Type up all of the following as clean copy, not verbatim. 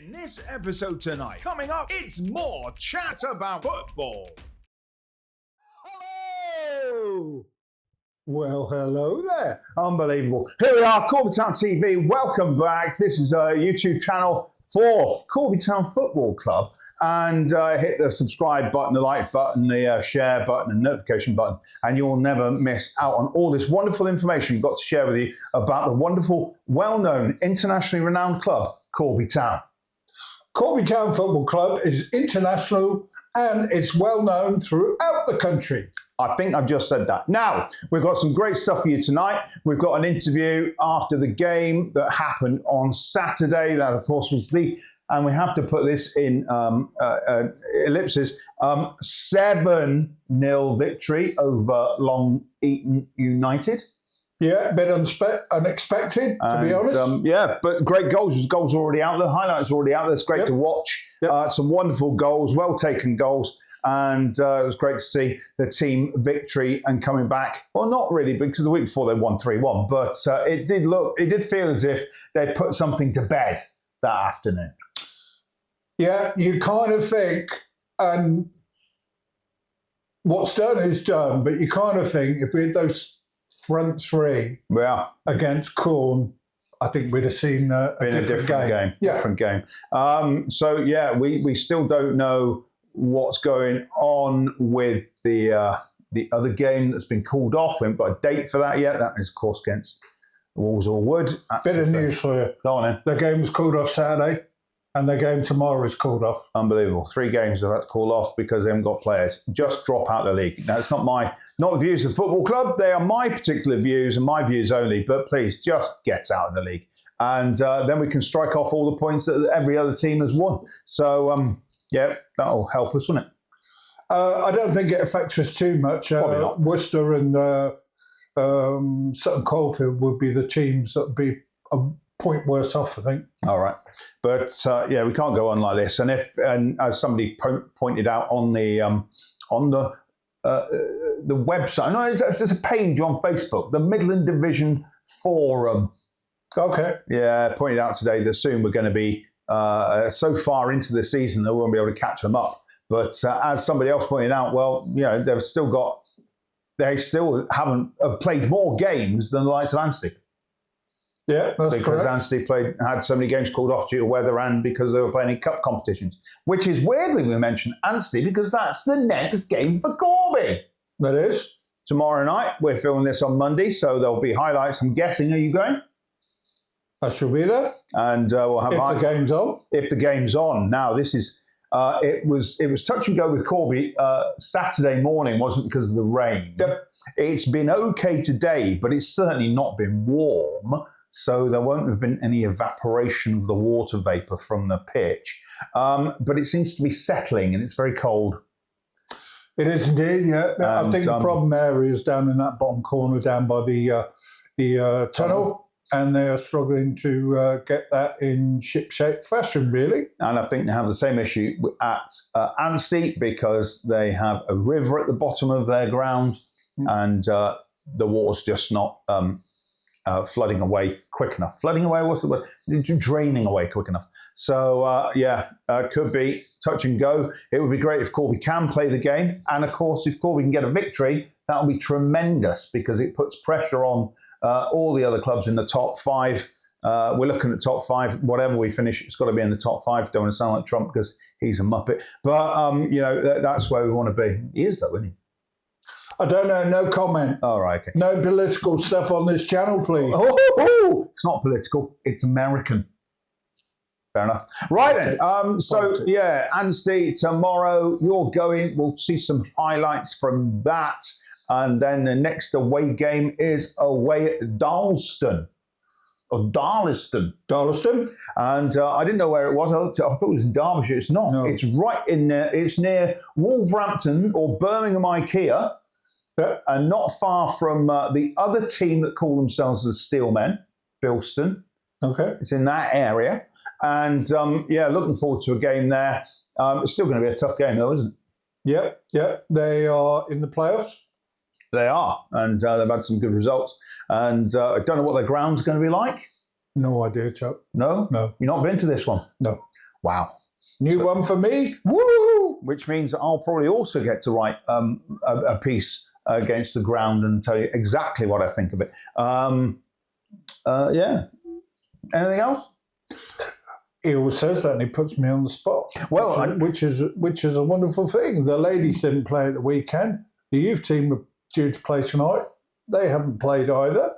In this episode tonight, coming up, it's more chat about football. Hello! Well, hello there. Unbelievable. Here we are, Corby Town TV. Welcome back. This is a YouTube channel for Corby Town Football Club. And hit the subscribe button, the like button, the share button, and notification button, and you'll never miss out on all this wonderful information we've got to share with you about the wonderful, well-known, internationally renowned club, Corby Town. Corby Town Football Club is international and it's well known throughout the country. I think I've just said that. Now, we've got some great stuff for you tonight. We've got an interview after the game that happened on Saturday. That, of course, was and we have to put this in ellipses, 7-0 victory over Long Eaton United. Yeah, a bit unexpected, to be honest. Yeah, but great goals. There's goals already out there. Highlights already out there. It's great to watch. Yep. Some wonderful goals, well-taken goals. And it was great to see the team victory and coming back. Well, not really, because the week before they won 3-1. But it did feel as if they'd put something to bed that afternoon. Yeah, you kind of think, and what's done is done, but you kind of think if we had those front three against Corn, I think we'd have seen a different game. Yeah. Different game. So, yeah, we still don't know what's going on with the other game that's been called off. We haven't got a date for that yet. That is, of course, against Walsall Wood. Bit of news for you. Go on in. The game was called off Saturday. And the game tomorrow is called off. Unbelievable. 3 games they've had to call off because they haven't got players. Just drop out of the league. Now, it's not the views of the football club. They are my particular views and my views only. But please, just get out of the league. And then we can strike off all the points that every other team has won. So, yeah, that'll help us, won't it? I don't think it affects us too much. Worcester and Sutton Coldfield would be the teams that would be a point worse off, I think. All right. But, yeah, we can't go on like this. And as somebody pointed out on the website, no, there's a page on Facebook, the Midland Division Forum. Okay. Yeah, pointed out today that soon we're going to be so far into the season that we won't be able to catch them up. But as somebody else pointed out, well, you know, they still have played more games than the likes of Anstey. Yeah, that's because correct. Anstey had so many games called off due to weather and because they were playing in cup competitions, which is weirdly we mentioned Anstey because that's the next game for Corby. That is. Tomorrow night. We're filming this on Monday, so there'll be highlights. I'm guessing. Are you going? I shall be there. And we'll have the game's on. If the game's on. Now, this is it was touch and go with Corby Saturday morning, wasn't it, because of the rain? Yep. It's been okay today, but it's certainly not been warm. So there won't have been any evaporation of the water vapour from the pitch. But it seems to be settling and it's very cold. It is indeed, yeah. I think the problem area is down in that bottom corner, down by the tunnel. And they are struggling to get that in ship-shape fashion, really. And I think they have the same issue at Anstey because they have a river at the bottom of their ground and the water's just not flooding away quick enough. Flooding away, what's the word? Draining away quick enough. So, could be touch and go. It would be great if Corby can play the game. And, of course, if Corby can get a victory, that will be tremendous because it puts pressure on all the other clubs in the top 5. We're looking at top 5. Whatever we finish, it's got to be in the top 5. Don't want to sound like Trump because he's a muppet. But, that's where we want to be. He is, though, isn't he? I don't know. No comment. All right, okay. No political stuff on this channel, please. Oh, it's not political. It's American. Fair enough. Right then. Anstey tomorrow. You're going. We'll see some highlights from that. And then the next away game is away at Darlaston. And I didn't know where it was. I thought it was in Derbyshire. It's not. No. It's right in there. It's near Wolverhampton or Birmingham IKEA. And not far from the other team that call themselves the Steelmen, Bilston. Okay. It's in that area. And, looking forward to a game there. It's still going to be a tough game, though, isn't it? Yep. They are in the playoffs. They are, and they've had some good results. And I don't know what their ground's going to be like. No idea, Chuck. No? No. You've not been to this one? No. Wow. New one for me. Woo! Which means I'll probably also get to write a piece against the ground and tell you exactly what I think of it. Yeah. Anything else? He always says that and he puts me on the spot. Well, which is a wonderful thing. The ladies didn't play at the weekend. The youth team were due to play tonight. They haven't played either.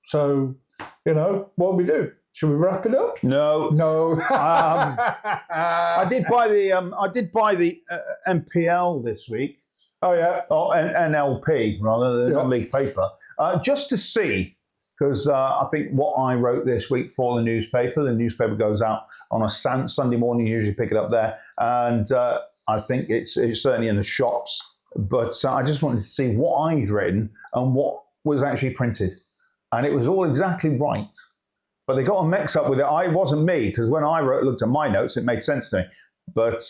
So, what do we do? Should we wrap it up? No. I did buy the MPL this week. Oh yeah. Or NLP rather than non-league paper, just to see. Because I think what I wrote this week for the newspaper goes out on a Sunday morning. You usually pick it up there, and I think it's certainly in the shops. But I just wanted to see what I'd written and what was actually printed, and it was all exactly right. But they got a mix up with it. It wasn't me, because when I looked at my notes, it made sense to me. But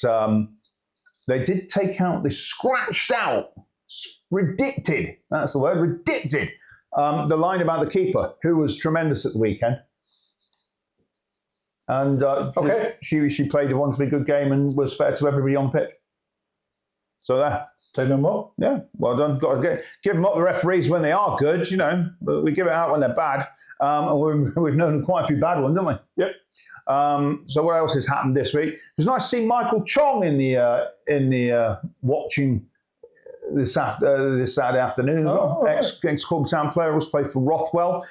they did take out the scratched out, redacted. That's the word, redacted. The line about the keeper, who was tremendous at the weekend. And she played a wonderfully good game and was fair to everybody on pitch. So there. Say no more. Yeah, well done. Got to give them up the referees when they are good, but we give it out when they're bad. And we've known quite a few bad ones, haven't we? Yep. So what else has happened this week? It was nice to see Michael Chong in the watching this Saturday afternoon. Ex Corby Town player, also played for Rothwell.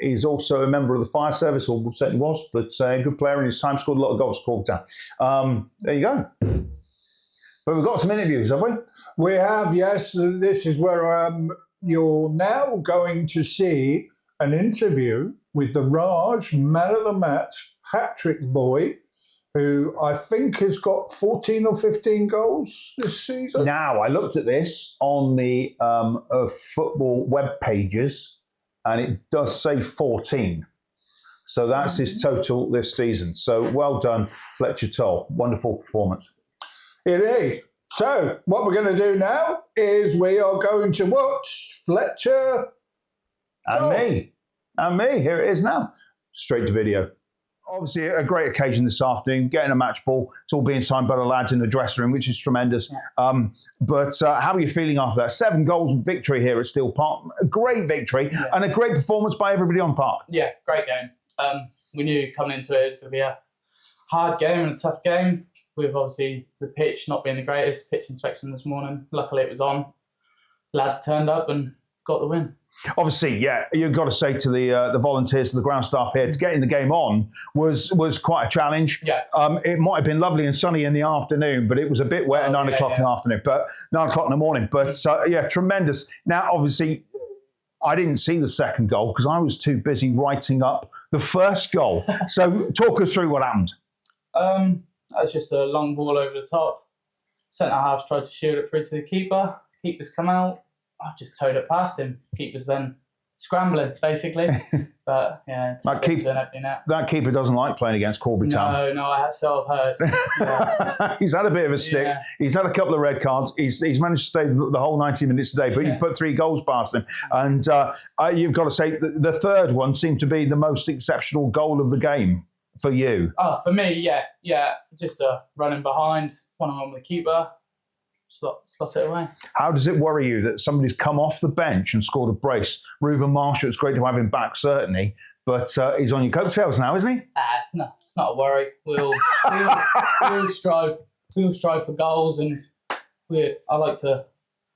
He's also a member of the fire service, or certainly was, but a good player in his time, scored a lot of goals for Corby Town. There you go. But we've got some interviews, have we? We have, yes. This is where you're now going to see an interview with the Raj man of the match hat-trick boy, who I think has got 14 or 15 goals this season. Now, I looked at this on the football web pages, and it does say 14. So that's his total this season. So well done, Fletcher Toll. Wonderful performance. It is. So what we're going to do now is we are going to watch Fletcher and me. Here it is now. Straight to video. Obviously, a great occasion this afternoon, getting a match ball. It's all being signed by the lads in the dressing room, which is tremendous. Yeah. But how are you feeling after that? 7 goals victory here at Steel Park. A great victory and a great performance by everybody on park. Yeah, great game. We knew coming into it was going to be a hard game and a tough game, with obviously the pitch not being the greatest. Pitch inspection this morning. Luckily it was on. Lads turned up and got the win. Obviously, yeah, you've got to say to the volunteers, to the ground staff here, to getting the game on was quite a challenge. Yeah. It might have been lovely and sunny in the afternoon, but it was a bit wet at 9 o'clock in the afternoon, but 9 o'clock in the morning. But yeah, tremendous. Now, obviously, I didn't see the second goal because I was too busy writing up the first goal. So talk us through what happened. That was just a long ball over the top. Centre-halves tried to shoot it through to the keeper. Keeper's come out. I've just towed it past him. Keeper's then scrambling, basically. But, yeah, that keeper doesn't like playing against Corby Town. No, I had self-hurt. Yeah. He's had a bit of a stick. Yeah. He's had a couple of red cards. He's managed to stay the whole 90 minutes today, but you put 3 goals past him. And you've got to say the third one seemed to be the most exceptional goal of the game for you. Oh, for me, yeah. Just running behind, one-on-one with the keeper. Slot it away. How does it worry you that somebody's come off the bench and scored a brace? Ruben Marshall, it's great to have him back, certainly, but he's on your coattails now, isn't he? It's not a worry. We'll strive for goals, and I like to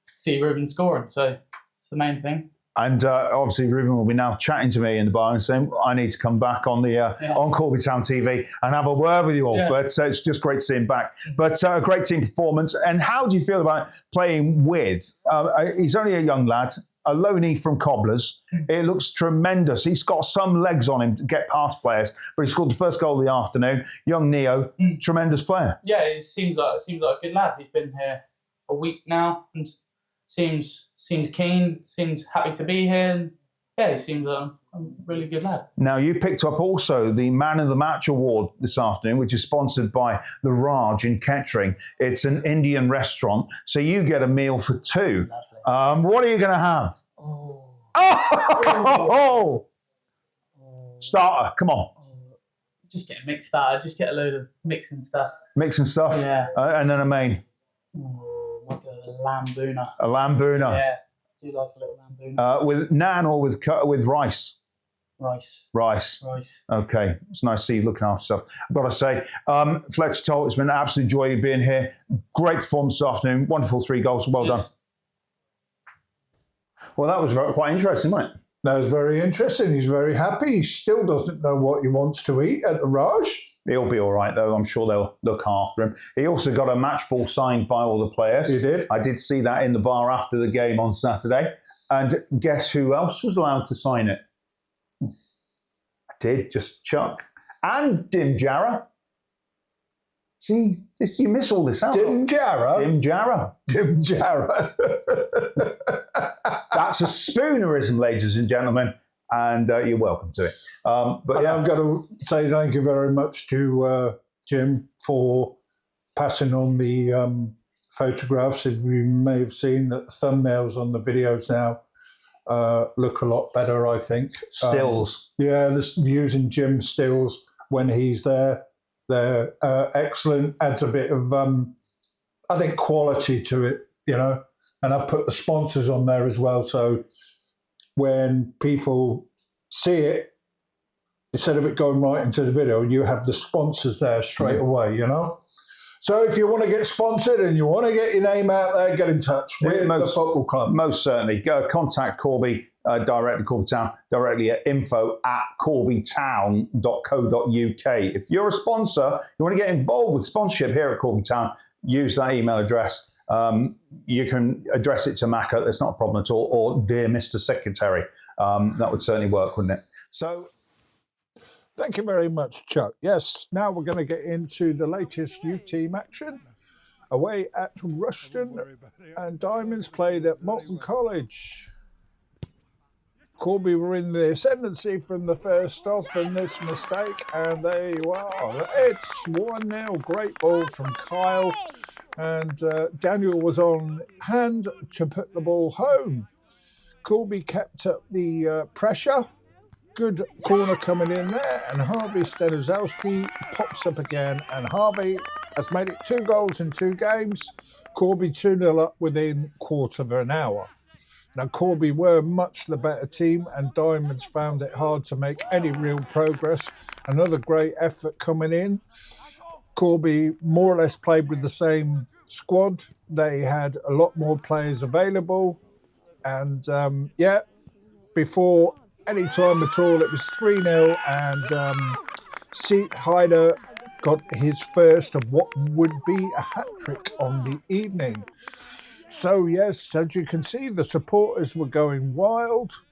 see Ruben scoring, so it's the main thing. And obviously, Ruben will be now chatting to me in the bar and saying, I need to come back on the on Corby Town TV and have a word with you all. Yeah. But it's just great to see him back. But a great team performance. And how do you feel about playing with? He's only a young lad, a loanee from Cobblers. It looks tremendous. He's got some legs on him to get past players. But he scored the first goal of the afternoon. Young Neo, tremendous player. Yeah, he seems like a good lad. He's been here a week now and seems keen, seems happy to be here. And yeah, he seems a really good lad. Now, you picked up also the Man of the Match award this afternoon, which is sponsored by the Raj in Kettering. It's an Indian restaurant, so you get a meal for 2. What are you going to have? Oh! Starter, come on. Just get mixed out. Just get a load of mixing stuff. Mixing stuff? Yeah. And then a main? Like a lamb bhuna. A lamb bhuna? Yeah. I do like a little lamb bhuna. With naan or with rice? Rice. Rice. Okay. It's nice to see you looking after stuff. I've got to say, Fletcher Toll, it's been an absolute joy being here. Great performance this afternoon. Wonderful 3 goals. Well done. Well, that was quite interesting, wasn't it? That was very interesting. He's very happy. He still doesn't know what he wants to eat at the Raj. He'll be all right, though. I'm sure they'll look after him. He also got a match ball signed by all the players. He did? I did see that in the bar after the game on Saturday. And guess who else was allowed to sign it? I did, just Chuck. And Dim Jarrah. See, you miss all this out. Dim Jarrah? Dim Jarrah. Dim Jarrah. That's a spoonerism, ladies and gentlemen. And you're welcome to it. But yeah. I've got to say thank you very much to Jim for passing on the photographs. As you may have seen that the thumbnails on the videos now look a lot better, I think. Stills. Using Jim's stills when he's there. They're excellent. Adds a bit of, I think, quality to it, And I've put the sponsors on there as well, so when people see it, instead of it going right into the video, you have the sponsors there straight away, So if you want to get sponsored and you want to get your name out there, get in touch with the football club. Most certainly. Go contact Corby directly, Corby Town, directly at info@corbytown.co.uk. If you're a sponsor, you want to get involved with sponsorship here at Corby Town, use that email address. You can address it to Macca, that's not a problem at all, or dear Mr. Secretary. That would certainly work, wouldn't it? So, thank you very much, Chuck. Yes, now we're going to get into the latest youth team action. Away at Rushton, and Diamonds played at Malton College. Corby were in the ascendancy from the first off in this mistake, and there you are. It's 1-0. Great ball from Kyle. And Daniel was on hand to put the ball home. Corby kept up the pressure. Good corner coming in there. And Harvey Stanozowski pops up again. And Harvey has made it 2 goals in 2 games. Corby 2-0 up within quarter of an hour. Now, Corby were much the better team, and Diamonds found it hard to make any real progress. Another great effort coming in. Corby more or less played with the same squad. They had a lot more players available. And, before any time at all, it was 3-0. And Seat Hyder got his first of what would be a hat-trick on the evening. So, yes, as you can see, the supporters were going wild.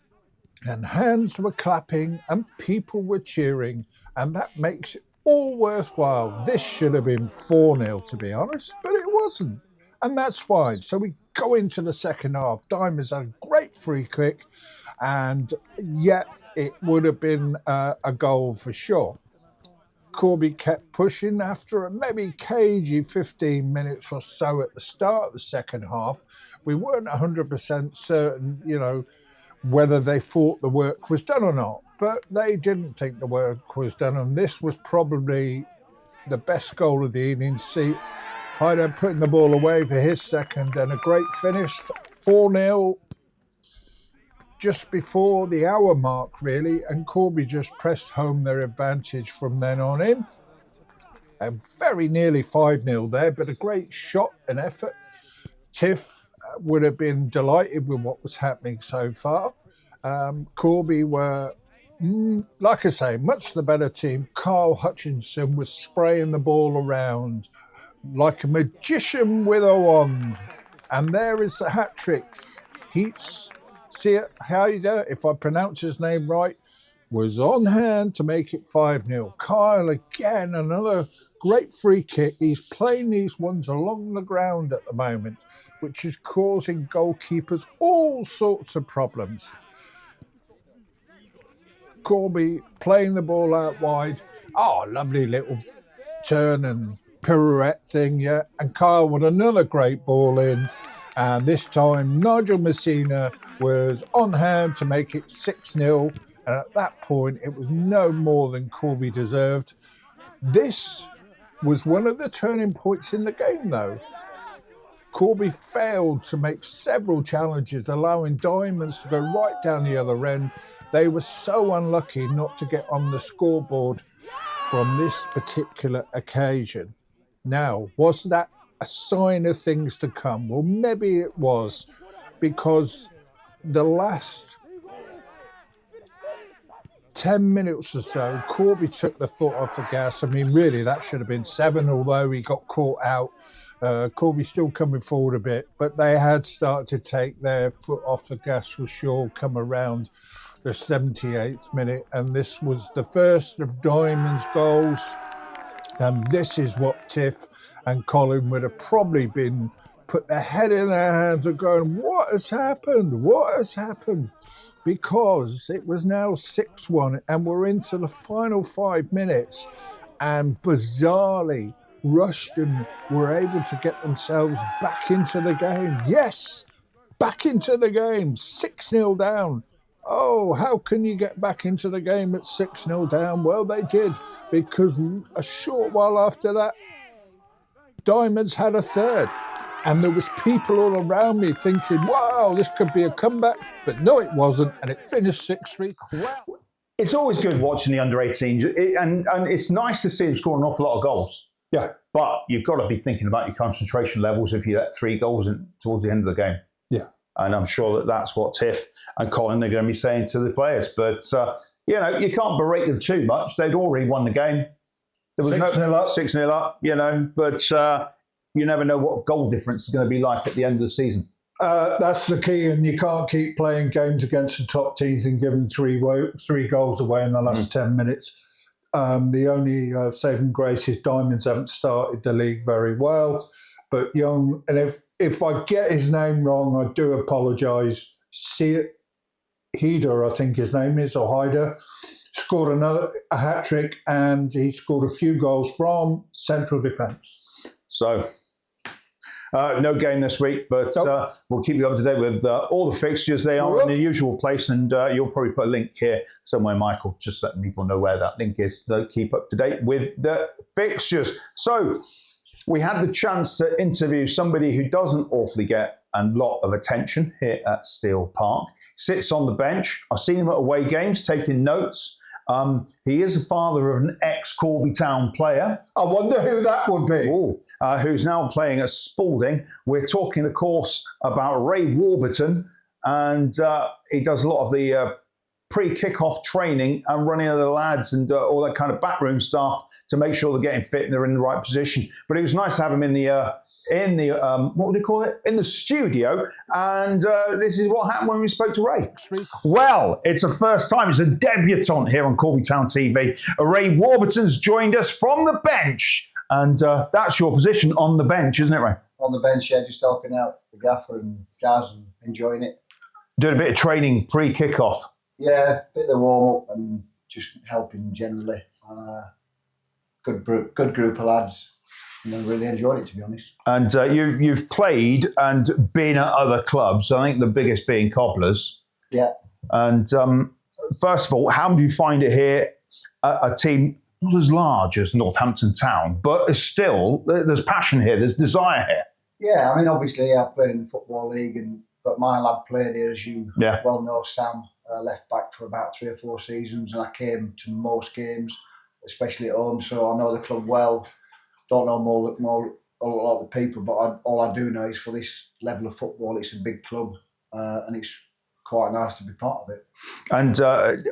And hands were clapping and people were cheering. And that makes it all worthwhile. This should have been 4-0, to be honest, but it wasn't. And that's fine. So we go into the second half. Diamonds had a great free kick, and yet it would have been a goal for sure. Corby kept pushing after a maybe cagey 15 minutes or so at the start of the second half. We weren't 100% certain, whether they thought the work was done or not. But they didn't think the work was done, and this was probably the best goal of the evening. See, Hyder putting the ball away for his second, and a great finish, 4-0, just before the hour mark, really, and Corby just pressed home their advantage from then on in. And very nearly 5-0 there, but a great shot and effort. Tiff would have been delighted with what was happening so far. Corby were, like I say, much the better team. Carl Hutchinson was spraying the ball around like a magician with a wand. And there is the hat-trick. Heats, how you do it, if I pronounce his name right, was on hand to make it 5-0. Kyle again, another great free kick. He's playing these ones along the ground at the moment, which is causing goalkeepers all sorts of problems. Corby playing the ball out wide. Oh, lovely little turn and pirouette thing, yeah. And Kyle with another great ball in. And this time, Nigel Messina was on hand to make it 6-0. And at that point, it was no more than Corby deserved. This was one of the turning points in the game, though. Corby failed to make several challenges, allowing Diamonds to go right down the other end. They were so unlucky not to get on the scoreboard from this particular occasion. Now, was that a sign of things to come? Well, maybe it was, because the last 10 minutes or so, Corby took the foot off the gas. I mean, really, that should have been 7, although he got caught out. Corby still coming forward a bit, but they had started to take their foot off the gas for sure, come around the 78th minute. And this was the first of Diamond's goals. And this is what Tiff and Colin would have probably been put their head in their hands and going, what has happened? What has happened? Because it was now 6-1 and we're into the final 5 minutes, and bizarrely, Rushden were able to get themselves back into the game. Yes, back into the game, 6-0 down. Oh, how can you get back into the game at 6-0 down? Well, they did, because a short while after that, Diamonds had a third. And there was people all around me thinking, wow, this could be a comeback. But no, it wasn't. And it finished 6-3. Wow. It's always good watching the under-18s. And it's nice to see them score an awful lot of goals. Yeah. But you've got to be thinking about your concentration levels if you let 3 goals in towards the end of the game. Yeah. And I'm sure that that's what Tiff and Colin are going to be saying to the players. But, you know, you can't berate them too much. They'd already won the game. There was 6-0 up. 6-0 up, you know. But you never know what goal difference is going to be like at the end of the season. That's the key, and you can't keep playing games against the top teams and giving 3 goals away in the last 10 minutes. The only saving grace is Diamonds haven't started the league very well. But Young, and if I get his name wrong, I do apologise. Heder, I think his name is, or Hyder, scored a hat-trick, and he scored a few goals from central defence. So, no game this week, but we'll keep you up to date with all the fixtures. They are in the usual place, and you'll probably put a link here somewhere, Michael, just letting people know where that link is to keep up to date with the fixtures. So, we had the chance to interview somebody who doesn't awfully get a lot of attention here at Steel Park. Sits on the bench. I've seen him at away games taking notes. He is the father of an ex-Corby Town player. I wonder who that would be. Who's now playing at Spalding. We're talking, of course, about Ray Warburton, and he does a lot of the pre-kick-off training and running of the lads and all that kind of backroom stuff to make sure they're getting fit and they're in the right position. But it was nice to have him in the what would you call it? In the studio. And this is what happened when we spoke to Ray. Well, it's a first time. It's a debutant here on Corby Town TV. Ray Warburton's joined us from the bench. And that's your position on the bench, isn't it, Ray? On the bench, yeah, just helping out the gaffer and guys and enjoying it. Doing a bit of training pre-kickoff. Yeah, a bit of the warm-up and just helping generally. Good group of lads. And I really enjoyed it, to be honest. And you've played and been at other clubs. I think the biggest being Cobblers. Yeah. And first of all, how do you find it here? A team not as large as Northampton Town, but still there's passion here. There's desire here. Yeah, I mean, obviously I played in the Football League, but my lad played here, as you well know, Sam. Left back for about 3 or 4 seasons, and I came to most games, especially at home. So I know the club well. Don't know a lot of the people, but all I do know is for this level of football, it's a big club, and it's quite nice to be part of it. And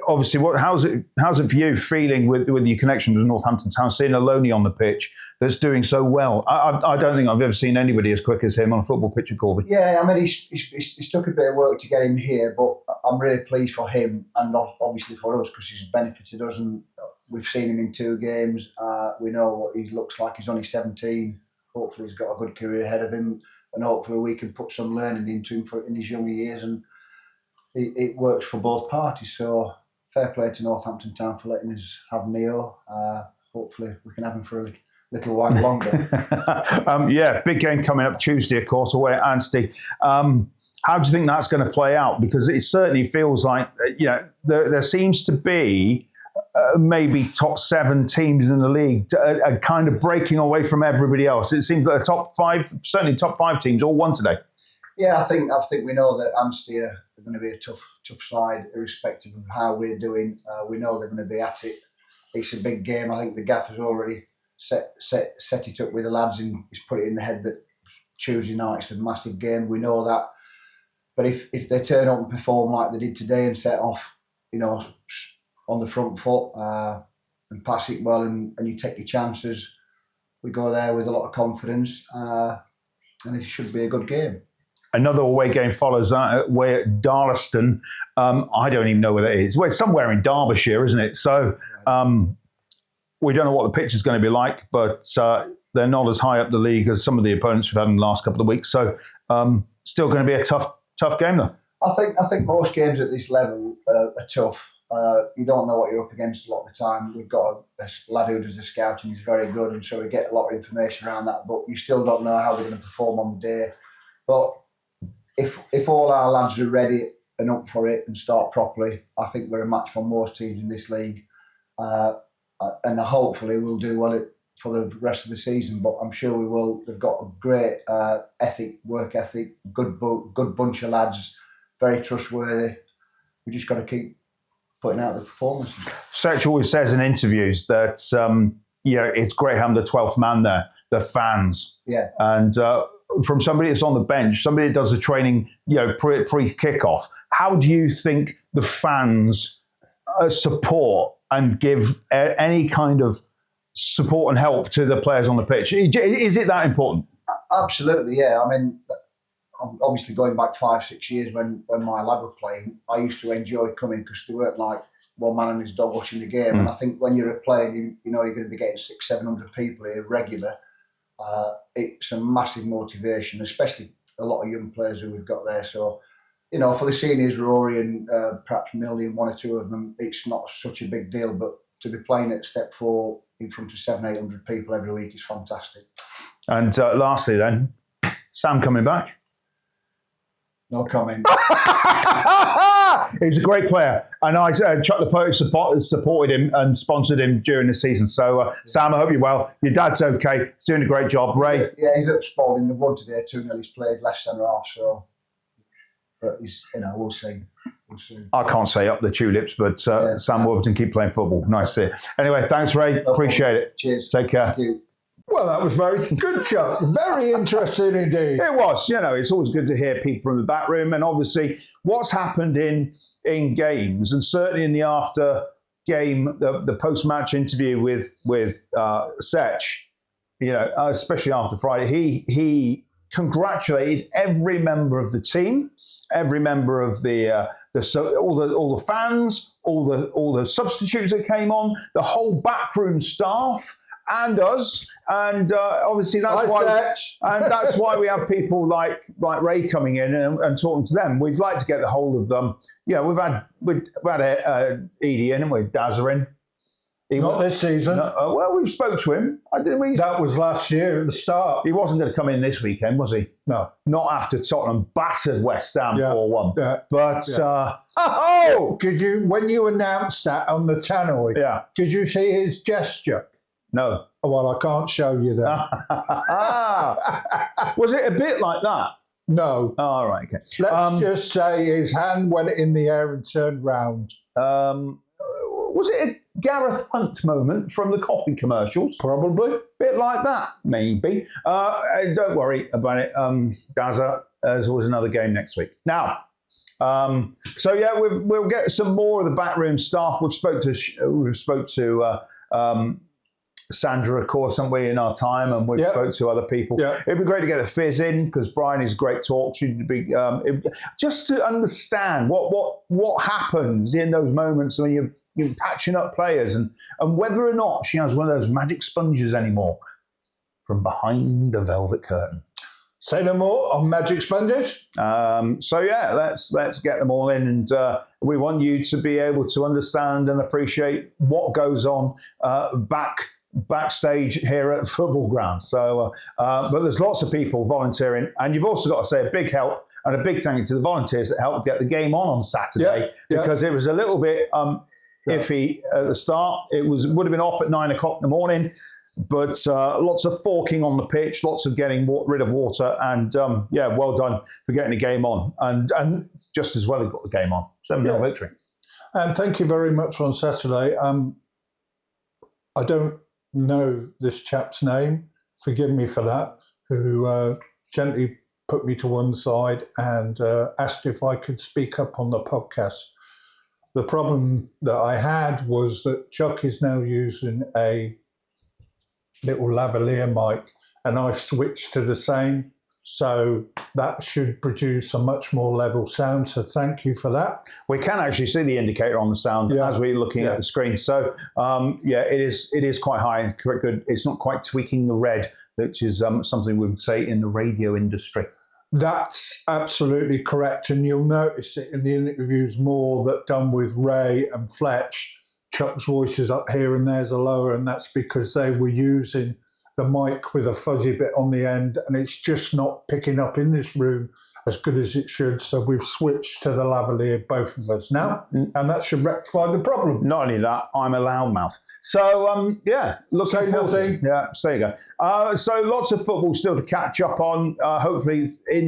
obviously, how's it for you feeling with your connection with Northampton Town, seeing a Loney on the pitch that's doing so well? I don't think I've ever seen anybody as quick as him on a football pitch at Corby. Yeah, I mean, it's took a bit of work to get him here, but I'm really pleased for him and obviously for us because he's benefited us, and we've seen him in 2 games. We know what he looks like. He's only 17. Hopefully he's got a good career ahead of him, and hopefully we can put some learning into him in his younger years, and it works for both parties. So fair play to Northampton Town for letting us have Neo. Hopefully we can have him for a little while longer. Yeah, big game coming up Tuesday, of course, away at Anstey. How do you think that's going to play out? Because it certainly feels like, there seems to be maybe top 7 teams in the league are kind of breaking away from everybody else. It seems like the top 5, certainly top 5 teams, all won today. Yeah, I think we know that Anstey are going to be a tough side, irrespective of how we're doing. We know they're going to be at it. It's a big game. I think the gaffer's already set it up with the lads, and he's put it in the head that Tuesday night's a massive game. We know that. But if they turn up and perform like they did today and set off, on the front foot and pass it well and you take your chances, we go there with a lot of confidence and it should be a good game. Another away game follows that away at Darlaston. I don't even know where that is. Well, it's somewhere in Derbyshire, isn't it? So we don't know what the pitch is going to be like, but they're not as high up the league as some of the opponents we've had in the last couple of weeks. So still going to be a tough game, though. I think most games at this level are tough. You don't know what you're up against a lot of the time. We've got a lad who does the scouting, he's very good, and so we get a lot of information around that, but you still don't know how they're going to perform on the day. But if all our lads are ready and up for it and start properly, I think we're a match for most teams in this league. And hopefully we'll do well for the rest of the season, but I'm sure we will. They've got a great work ethic, good bunch of lads, very trustworthy. We just got to keep putting out the performance. Fletcher always says in interviews that it's great having the 12th man there, the fans. Yeah. And from somebody that's on the bench, somebody that does the training, pre-kickoff, how do you think the fans support and give any kind of support and help to the players on the pitch? Is it that important? Absolutely, yeah. I mean, obviously going back 5-6 years when my lad were playing, I used to enjoy coming because they weren't like one man and his dog watching the game. And I think when you're playing, you're going to be getting 600-700 people here regular. It's a massive motivation, especially a lot of young players who we've got there. So, for the seniors, Rory and perhaps Millie and one or two of them, it's not such a big deal. But to be playing at step 4 in front of 700-800 people every week is fantastic. And lastly then, Sam coming back? No comment. He's a great player. And I Chuck the Poet supported him and sponsored him during the season. So, Sam, I hope you're well. Your dad's okay. He's doing a great job. Ray? Yeah, he's at Spalding the Wood today, 2-0. He's played left centre half. So, but he's, we'll see. I can't say up the tulips, but Sam Warburton keep playing football. Nice to see it. Anyway, thanks, Ray. Appreciate it. Cheers. Take care. Thank you. Well, that was very good, Chuck. Very interesting indeed. It was. It's always good to hear people from the back room, and obviously what's happened in games, and certainly in the after game, the post match interview with Setch. Especially after Friday, he congratulated every member of the team, every member of all the fans, all the substitutes that came on, the whole backroom staff. And us, and obviously that's why we have people like Ray coming in and talking to them. We'd like to get the hold of them. We've had Edie in and we've Dazza in. Not this season. Well, we've spoke to him. Didn't we? That was last year at the start. He wasn't going to come in this weekend, was he? No. Not after Tottenham battered West Ham 4-1. Yeah. But did you, when you announced that on the tannoy? Yeah. Did you see his gesture? No. Well, I can't show you that. Was it a bit like that? No. Oh, all right, okay. Let's just say his hand went in the air and turned round. Was it a Gareth Hunt moment from the coffee commercials? Probably. Bit like that, maybe. Don't worry about it, Dazza. There's always another game next week. Now, we'll get some more of the backroom staff. We've spoke to Sandra, of course, haven't we, in our time, and we've spoke to other people. Yeah. It'd be great to get the Fizz in because Brian is a great talk. Should be just to understand what happens in those moments when you're patching up players and whether or not she has one of those magic sponges anymore from behind the velvet curtain. Say no more on magic sponges. Let's get them all in, and we want you to be able to understand and appreciate what goes on back backstage here at the football ground. So, but there's lots of people volunteering, and you've also got to say a big help and a big thank you to the volunteers that helped get the game on Saturday, because it was a little bit iffy at the start. Would have been off at 9 o'clock in the morning, but lots of forking on the pitch, lots of getting rid of water, and well done for getting the game on, and just as well, it got the game on. 7-0 victory. And thank you very much on Saturday. I don't know this chap's name, forgive me for that, who gently put me to one side and asked if I could speak up on the podcast. The problem that I had was that Chuck is now using a little lavalier mic, and I've switched to the same, so that should produce a much more level sound, so thank you for that. We can actually see the indicator on the sound as we're looking at the screen, so it is quite high and quite good. It's not quite tweaking the red, which is something we would say in the radio industry. That's absolutely correct, and you'll notice it in the interviews more that done with Ray and Fletch. Chuck's voice is up here and theirs are lower, and that's because they were using the mic with a fuzzy bit on the end, and it's just not picking up in this room as good as it should. So we've switched to the lavalier, both of us now, and that should rectify the problem. Not only that, I'm a loudmouth. So, looking forward. Yeah, so there you go. So lots of football still to catch up on. Hopefully,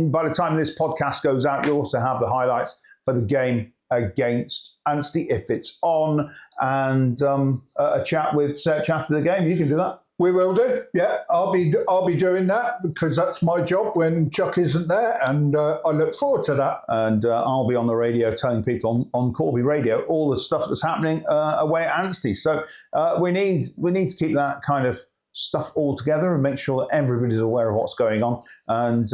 by the time this podcast goes out, you'll also have the highlights for the game against Anstey if it's on, and a chat with Serch after the game. You can do that. We will do. Yeah, I'll be doing that because that's my job when Chuck isn't there, and I look forward to that. And I'll be on the radio telling people on Corby Radio all the stuff that's happening away at Anstey. So we need to keep that kind of stuff all together and make sure that everybody's aware of what's going on. And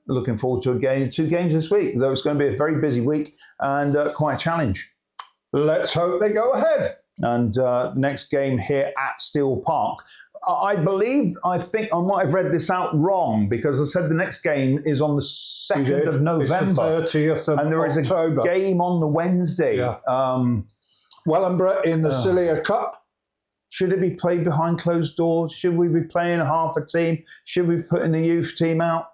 looking forward to 2 games this week, though it's going to be a very busy week and quite a challenge. Let's hope they go ahead. And next game here at Steel Park. I think I might have read this out wrong, because I said the next game is on the 2nd of November. It's the 30th of and there is October. A game on the Wednesday. Yeah. Wellingborough in the Cilia Cup. Should it be played behind closed doors? Should we be playing half a team? Should we be putting the youth team out?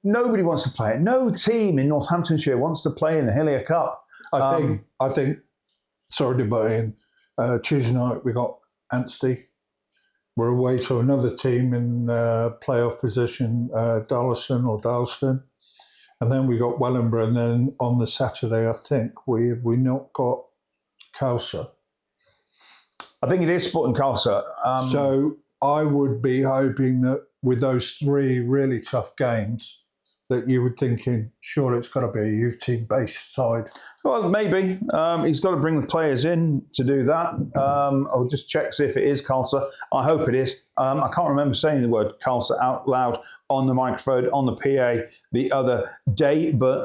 Nobody wants to play it. No team in Northamptonshire wants to play in the Hillier Cup. I think. Sorry to butt in. Tuesday night we got Anstey. We're away to another team in playoff position, Darlaston. And then we got Wellingborough. And then on the Saturday, I think, we not got Calcer. I think it is Sporting Calcer. So I would be hoping that with those 3 really tough games, that you would thinking, sure, it's got to be a youth team based side. Well, maybe. He's got to bring the players in to do that. I'll just check, see if it is Calcer. I hope it is. I can't remember saying the word Calcer out loud on the microphone, on the PA the other day. But,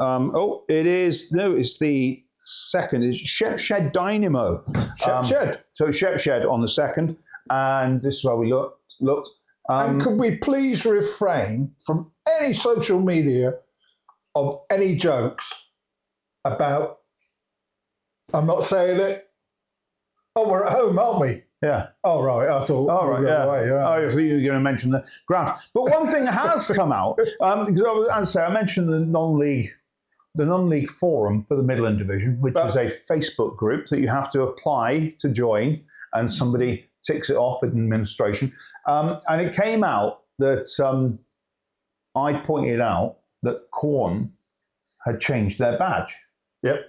it is. No, it's the 2nd. It's Shepshed Dynamo. Shepshed. So Shepshed on the 2nd. And this is where we looked. And could we please refrain from any social media of any jokes about, I'm not saying it, we're at home, aren't we? Yeah. Oh, right. I thought. Oh, right, yeah. Away, yeah. Oh, I thought you were going to mention the ground. But one thing has come out, because I mentioned the non-league forum for the Midland division, which is a Facebook group that you have to apply to join, and somebody ticks it off in administration. And it came out that I pointed out that Corn had changed their badge. Yep.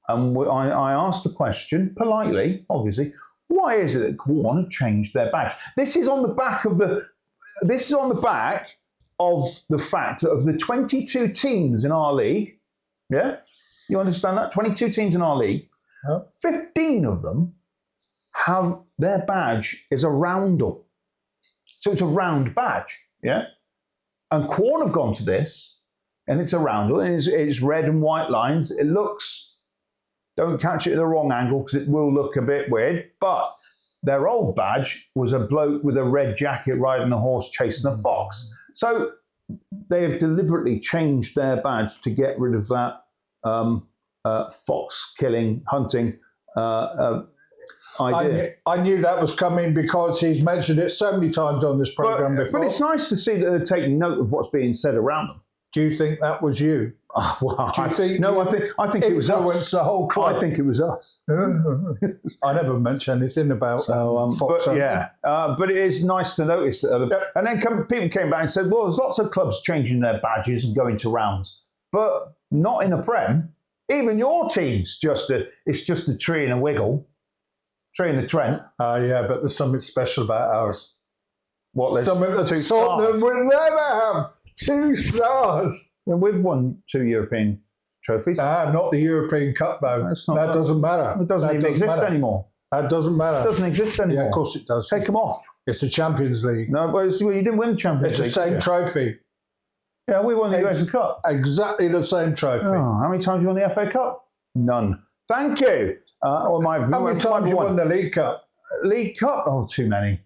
And I asked the question, politely, obviously, why is it that Corn had changed their badge? This is on the back of the fact that of the 22 teams in our league, yeah? You understand that? 22 teams in our league, 15 of them have their badge is a roundel. So it's a round badge, yeah? And Quorn have gone to this, and it's a roundel, and it's red and white lines. It looks, don't catch it at the wrong angle because it will look a bit weird, but their old badge was a bloke with a red jacket riding a horse chasing a fox. So they have deliberately changed their badge to get rid of that fox killing, hunting. I knew that was coming because he's mentioned it so many times on this programme before. But it's nice to see that they're taking note of what's being said around them. Do you think that was you? Well, Do you think I think it was us. The whole club. I think it was us. I never mentioned anything about Fox. But it is nice to notice that. And then people came back and said, "Well, there's lots of clubs changing their badges and going to rounds, but not in the Prem. Even your team's it's just a tree and a wiggle, tree and a Trent." Yeah, but there's something special about ours. What? There's something that Tottenham will never have. 2 stars. And we've won 2 European trophies. Not the European Cup, though. That doesn't matter. It doesn't even exist anymore. That doesn't matter. It doesn't exist anymore. Yeah, of course it does. Take them off. It's the Champions League. No, but you didn't win the Champions League. It's the same trophy. Yeah, we won the UEFA Cup. Exactly the same trophy. Oh, how many times you won the FA Cup? None. Thank you. How many times you won the League Cup? League Cup? Oh, too many.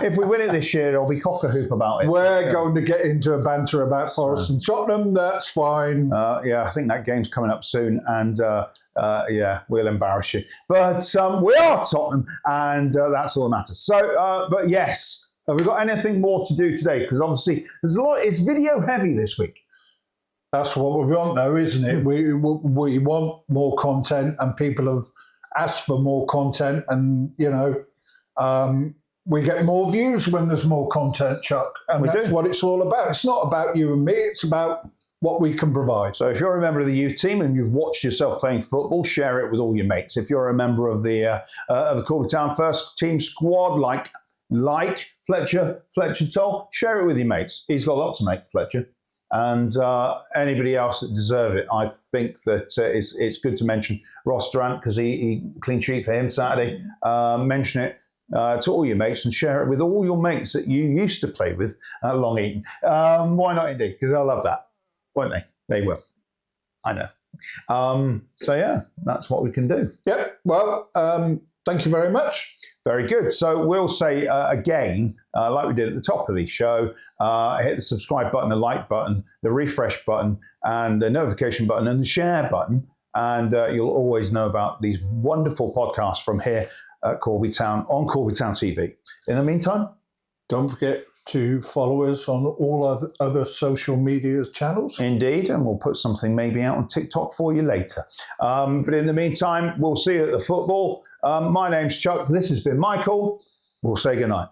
If we win it this year, I'll be cock-a-hoop about it. We're going to get into a banter about Forest and Tottenham. That's fine. Yeah, I think that game's coming up soon, and we'll embarrass you. But we are Tottenham, and that's all that matters. So, but yes, have we got anything more to do today? Because obviously, there's a lot. It's video heavy this week. That's what we want, though, isn't it? We want more content, and people have asked for more content, and we get more views when there's more content, Chuck, and that's what it's all about. It's not about you and me; it's about what we can provide. So, if you're a member of the youth team and you've watched yourself playing football, share it with all your mates. If you're a member of the Corby Town first team squad, like Fletcher told, share it with your mates. He's got lots of mates, Fletcher. And anybody else that deserve it, I think that it's good to mention Ross Durant, because he clean sheet for him Saturday. Mention it to all your mates and share it with all your mates that you used to play with at Long Eaton. Why not, indeed? Because they'll love that, won't they? They will. I know. So yeah, that's what we can do. Yep. Well, thank you very much. Very good. So we'll say again, like we did at the top of the show, hit the subscribe button, the like button, the refresh button, and the notification button, and the share button. And you'll always know about these wonderful podcasts from here at Corby Town on Corby Town TV. In the meantime, don't forget to follow us on all other social media channels. Indeed, and we'll put something maybe out on TikTok for you later. But in the meantime, we'll see you at the football. My name's Chuck. This has been Michael. We'll say goodnight.